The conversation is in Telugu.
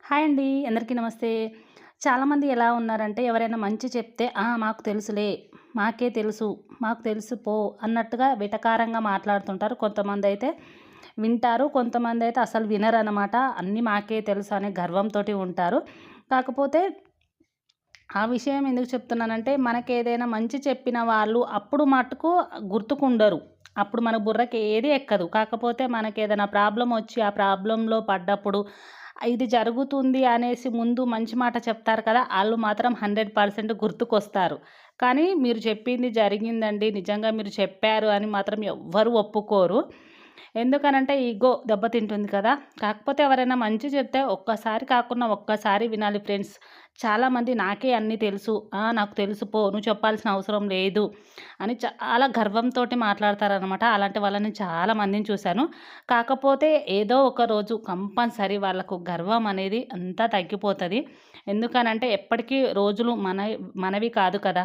హాయ్ అండి. అందరికీ నమస్తే. చాలామంది ఎలా ఉన్నారంటే ఎవరైనా మంచి చెప్తే, మాకు తెలుసులే, మాకే తెలుసు, మాకు తెలుసు పో అన్నట్టుగా వెటకారంగా మాట్లాడుతుంటారు. కొంతమందైతే వింటారు. కొంతమందైతే అసలు వినరనమాట. అన్నీ మాకే తెలుసు అనే గర్వంతోటి ఉంటారు. కాకపోతే ఆ విషయం ఎందుకు చెప్తున్నానంటే, మనకేదైనా మంచి చెప్పిన వాళ్ళు అప్పుడు మటుకు గుర్తుకుండరు. అప్పుడు మన బుర్రకి ఏది ఎక్కదు. కాకపోతే మనకేదైనా ప్రాబ్లమొచ్చి, ఆ ప్రాబ్లమ్‌లో పడ్డప్పుడు ఇది జరుగుతుంది అనేసి ముందు మంచి మాట చెప్తారు కదా! ఆళ్ళు మాత్రం 100% గుర్తుకొస్తారు. కానీ మీరు చెప్పింది జరిగిందండి, నిజంగా మీరు చెప్పారు అని మాత్రం ఎవ్వరు ఒప్పుకోరు. ఎందుకనంటే ఇగో దెబ్బతింటుంది కదా! కాకపోతే ఎవరైనా మంచి చెప్తే ఒక్కసారి కాకున్నా ఒక్కసారి వినాలి ఫ్రెండ్స్. చాలామంది నాకే అన్నీ తెలుసు. నాకు తెలుసు పో, నువ్వు చెప్పాల్సిన అవసరం లేదు అని చాలా గర్వంతోటి మాట్లాడతారనమాట. అలాంటి వాళ్ళని చాలా మందిని చూశాను. కాకపోతే ఏదో ఒక రోజు కంపల్సరీ వాళ్ళకు గర్వం అనేది అంతా తగ్గిపోతది. ఎందుకనంటే ఎప్పటికీ రోజులు మనవి కాదు కదా!